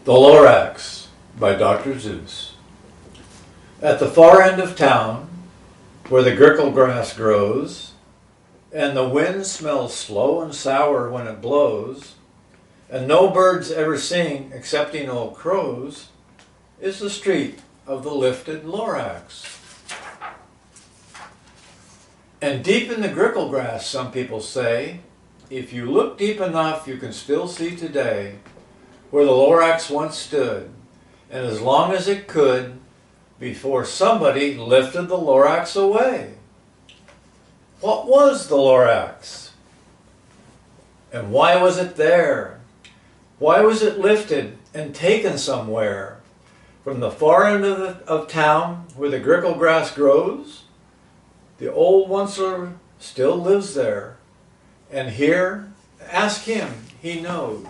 The Lorax by Dr. Seuss. At the far end of town, where the grickle grass grows, and the wind smells slow and sour when it blows, and no birds ever sing excepting old crows, is the street of the lifted Lorax. And deep in the grickle grass, some people say, if you look deep enough, you can still see today where the Lorax once stood, and as long as it could, before somebody lifted the Lorax away. What was the Lorax? And why was it there? Why was it lifted and taken somewhere? From the far end of town, where the grickle grass grows, the old onceler still lives there. And here, ask him, he knows.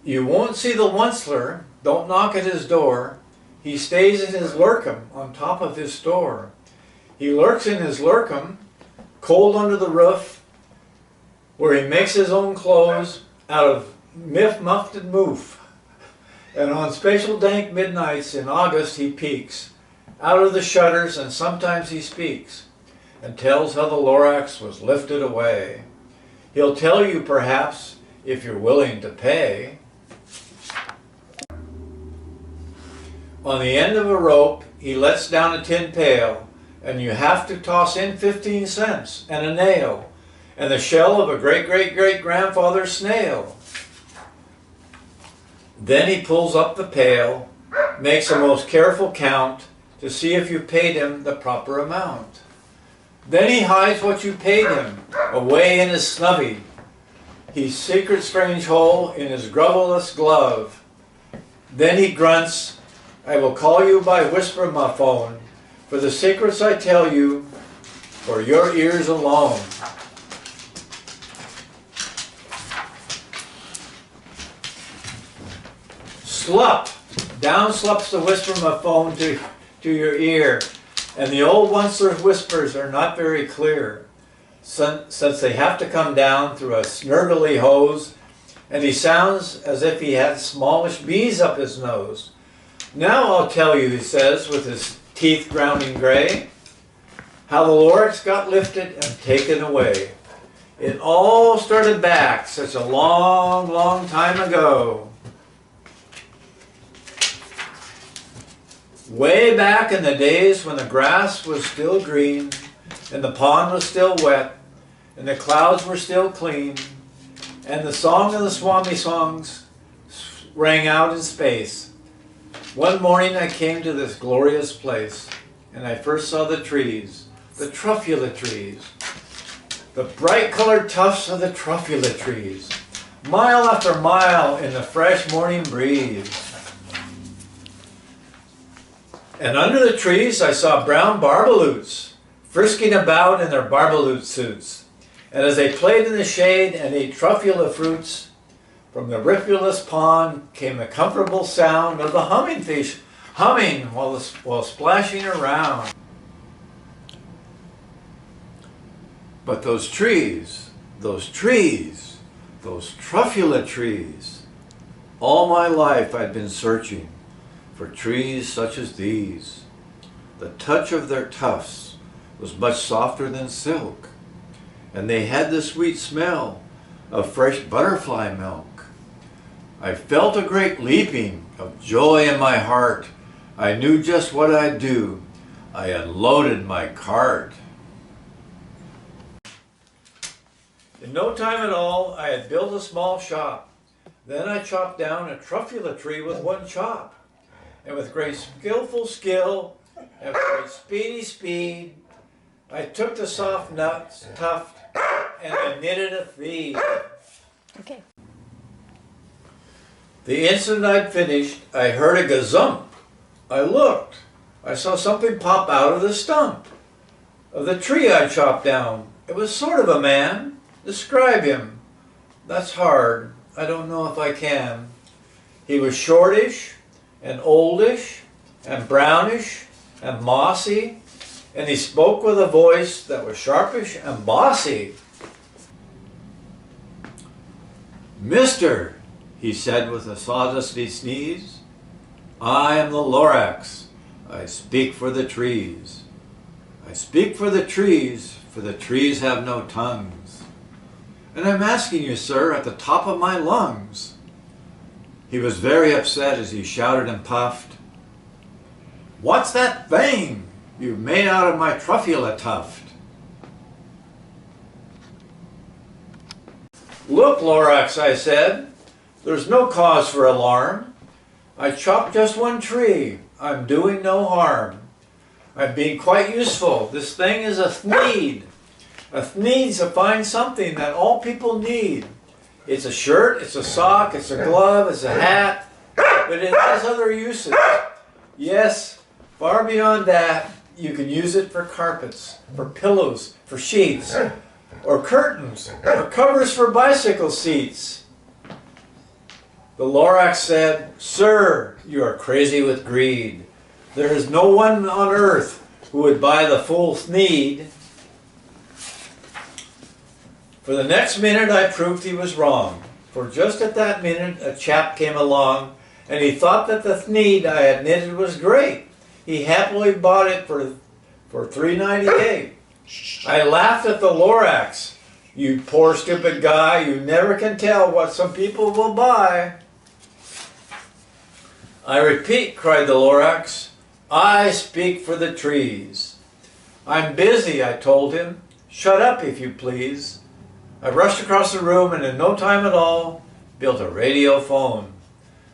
You won't see the onceler, don't knock at his door. He stays in his lurkum on top of his store. He lurks in his lurkum, cold under the roof, where he makes his own clothes out of muffed and moof. And on special dank midnights in August he peeks out of the shutters, and sometimes he speaks and tells how the Lorax was lifted away. He'll tell you perhaps if you're willing to pay. On the end of a rope he lets down a tin pail, and you have to toss in 15 cents and a nail and the shell of a great-great-great-grandfather's snail. Then he pulls up the pail, makes a most careful count to see if you paid him the proper amount. Then he hides what you paid him away in his snubby, his secret strange hole in his grovelless glove. Then he grunts, I will call you by whisper my phone, for the secrets I tell you, for your ears alone. Slup! Down slups the whisper my phone to your ear, and the old onceler's whispers are not very clear, since they have to come down through a snurgly hose, and he sounds as if he had smallish bees up his nose. Now I'll tell you, he says, with his teeth grounding gray, how the Lorax got lifted and taken away. It all started back such a long, long time ago. Way back in the days when the grass was still green, and the pond was still wet, and the clouds were still clean, and the song of the Swami songs rang out in space. One morning I came to this glorious place, and I first saw the trees, the truffula trees, the bright-colored tufts of the truffula trees, mile after mile in the fresh morning breeze. And under the trees I saw brown barbaloots, frisking about in their barbaloot suits. And as they played in the shade and ate truffula fruits, from the ripulous pond came the comfortable sound of the humming fish humming while splashing around. But those trees, those truffula trees, all my life I'd been searching for trees such as these. The touch of their tufts was much softer than silk, and they had the sweet smell of fresh butterfly milk. I felt a great leaping of joy in my heart. I knew just what I'd do. I unloaded my cart. In no time at all, I had built a small shop. Then I chopped down a truffula tree with one chop. And with great skillful skill and with great speedy speed, I took the soft nuts, tuft, and I knitted a feed. Okay. The instant I'd finished, I heard a gazump. I looked. I saw something pop out of the stump of the tree I chopped down. It was sort of a man. Describe him. That's hard. I don't know if I can. He was shortish and oldish and brownish and mossy, and he spoke with a voice that was sharpish and bossy. Mister, he said with a sawdusty sneeze. I am the Lorax. I speak for the trees. I speak for the trees have no tongues. And I'm asking you, sir, at the top of my lungs. He was very upset as he shouted and puffed. What's that thing you've made out of my truffula tuft? Look, Lorax, I said, there's no cause for alarm. I chopped just one tree. I'm doing no harm. I'm being quite useful. This thing is a thneed. A thneed's a fine something that all people need. It's a shirt, it's a sock, it's a glove, it's a hat, but it has other uses. Yes, far beyond that, you can use it for carpets, for pillows, for sheets, or curtains, or covers for bicycle seats. The Lorax said, Sir, you are crazy with greed. There is no one on earth who would buy the full thneed. For the next minute I proved he was wrong, for just at that minute a chap came along and he thought that the thneed I had knitted was great. He happily bought it for $3.98. I laughed at the Lorax. You poor stupid guy, you never can tell what some people will buy. I repeat, cried the Lorax, I speak for the trees. I'm busy, I told him. Shut up, if you please. I rushed across the room and in no time at all built a radio phone.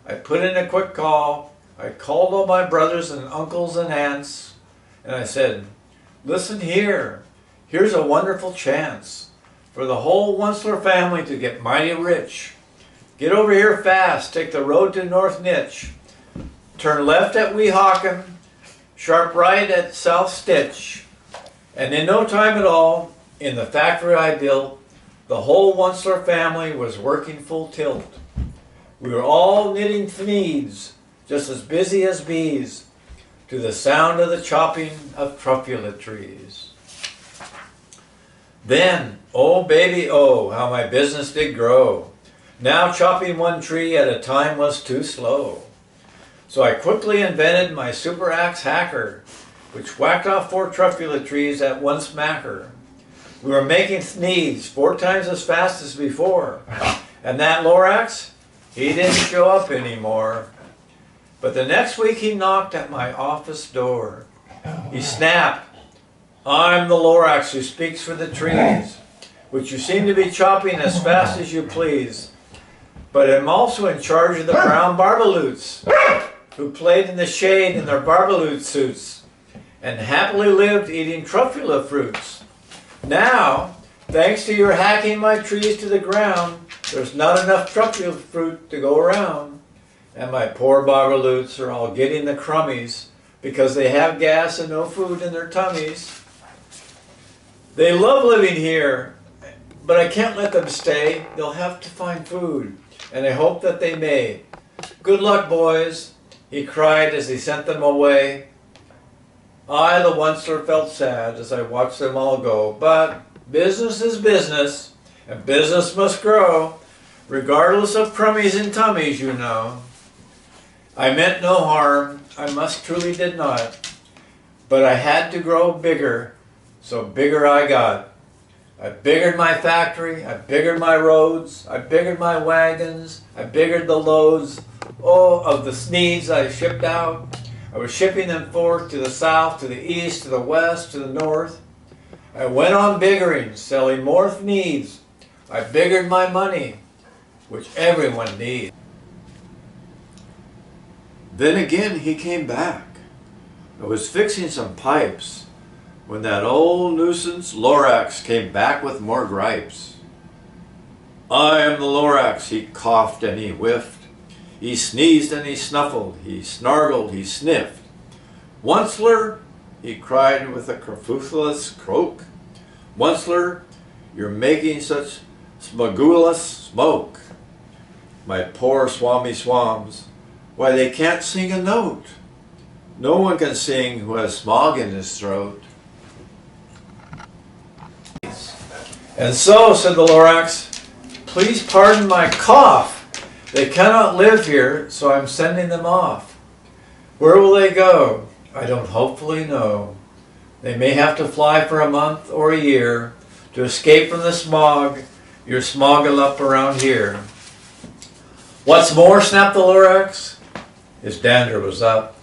I put in a quick call. I called all my brothers and uncles and aunts and I said, listen here, here's a wonderful chance for the whole Wesley family to get mighty rich. Get over here fast, take the road to North Nitch, turn left at Weehawken, sharp right at South Stitch, and in no time at all, in the factory I built, the whole Wesley family was working full tilt. We were all knitting thneeds, just as busy as bees, to the sound of the chopping of truffula trees. Then, oh baby, oh, how my business did grow. Now chopping one tree at a time was too slow. So I quickly invented my super axe hacker, which whacked off 4 truffula trees at one smacker. We were making thneeds 4 times as fast as before. And that Lorax, he didn't show up anymore. But the next week he knocked at my office door. He snapped, I'm the Lorax who speaks for the trees, which you seem to be chopping as fast as you please. But I'm also in charge of the brown barbaloots, who played in the shade in their barbaloot suits, and happily lived eating truffula fruits. Now, thanks to your hacking my trees to the ground, there's not enough truffula fruit to go around. And my poor barbaloots are all getting the crummies because they have gas and no food in their tummies. They love living here, but I can't let them stay. They'll have to find food, and I hope that they may. Good luck, boys, he cried as he sent them away. I, the Wesley, felt sad as I watched them all go, but business is business, and business must grow, regardless of crummies and tummies, you know. I meant no harm, I must truly did not, but I had to grow bigger, so bigger I got. I biggered my factory, I biggered my roads, I biggered my wagons, I biggered the loads, of the thneeds I shipped out. I was shipping them forth to the south, to the east, to the west, to the north. I went on biggering, selling more thneeds. I biggered my money, which everyone needs. Then again he came back. I was fixing some pipes when that old nuisance Lorax came back with more gripes. I am the Lorax, he coughed and he whiffed. He sneezed and he snuffled, he snargled, he sniffed. Wesley, he cried with a kerfufflous croak. Wesley, you're making such smagulous smoke. My poor swami swams, why they can't sing a note. No one can sing who has smog in his throat. And so, said the Lorax, please pardon my cough, They cannot live here, so I'm sending them off. Where will they go? I don't hopefully know. They may have to fly for a month or a year to escape from the smog you're smogging up around here. What's more, snapped the Lorax. His dander was up.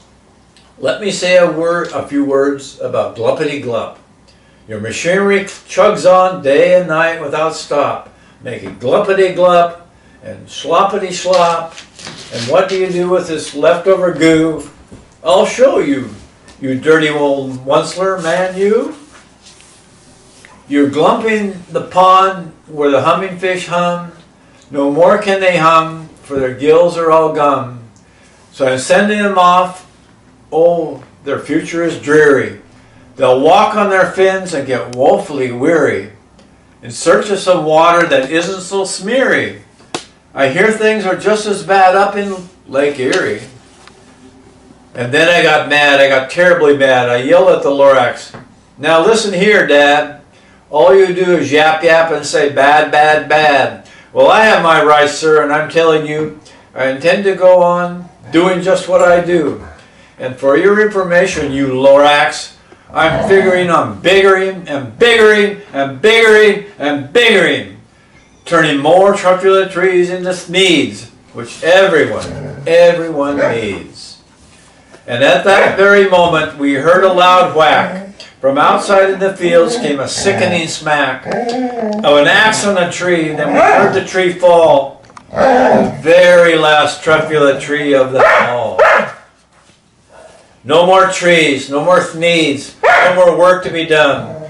Let me say a few words about gluppity glup. Your machinery chugs on day and night without stop, making gluppity glup and sloppity slop. And what do you do with this leftover goo? I'll show you, you dirty old Wesley man, you. You're glumping the pond where the humming fish hum. No more can they hum, for their gills are all gum. So I'm sending them off. Oh, their future is dreary. They'll walk on their fins and get woefully weary, in search of some water that isn't so smeary. I hear things are just as bad up in Lake Erie. And then I got mad. I got terribly mad. I yelled at the Lorax. Now listen here, Dad. All you do is yap yap and say bad, bad, bad. Well, I have my rights, sir, and I'm telling you, I intend to go on doing just what I do. And for your information, you Lorax, I'm figuring on biggering and biggering and biggering and biggering, turning more truculent trees into needs, which everyone needs. And at that very moment, we heard a loud whack. From outside in the fields came a sickening smack of an axe on a tree. Then we heard the tree fall, the very last truculent tree of them all. No more trees, no more needs, no more work to be done.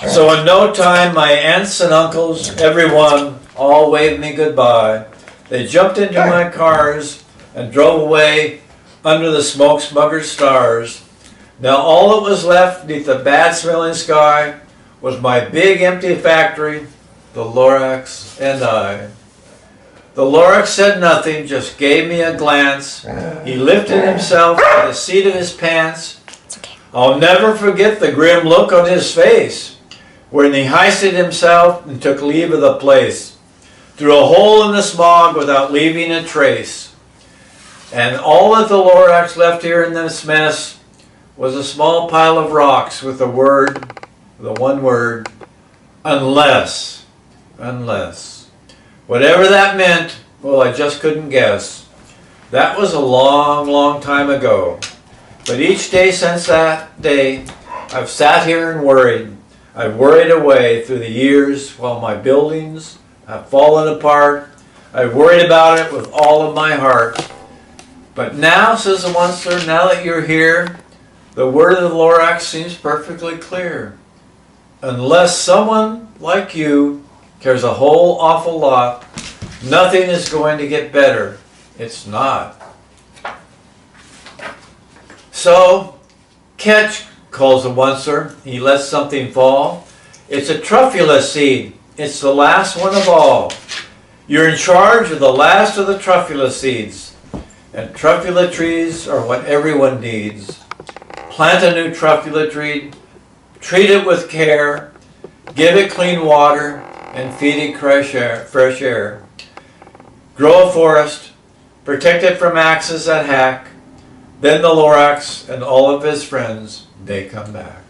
So in no time, my aunts and uncles, everyone, all waved me goodbye. They jumped into my cars and drove away under the smoke-smuggered stars. Now all that was left beneath the bad-smelling sky was my big empty factory, the Lorax and I. The Lorax said nothing, just gave me a glance. He lifted himself to the seat of his pants. I'll never forget the grim look on his face when he hoisted himself and took leave of the place, through a hole in the smog without leaving a trace. And all that the Lorax left here in this mess was a small pile of rocks with the one word, unless. Unless. Whatever that meant, well, I just couldn't guess. That was a long, long time ago. But each day since that day, I've sat here and worried. I've worried away through the years while my buildings have fallen apart. I've worried about it with all of my heart. But now, says the Wesley, now that you're here, the word of the Lorax seems perfectly clear. Unless someone like you cares a whole awful lot, nothing is going to get better. It's not. So, catch, calls the Wesley. He lets something fall. It's a truffulus seed. It's the last one of all. You're in charge of the last of the truffulus seeds. And truffula trees are what everyone needs. Plant a new truffula tree, treat it with care, give it clean water, and feed it fresh air. Grow a forest, protect it from axes that hack. Then the Lorax and all of his friends, they come back.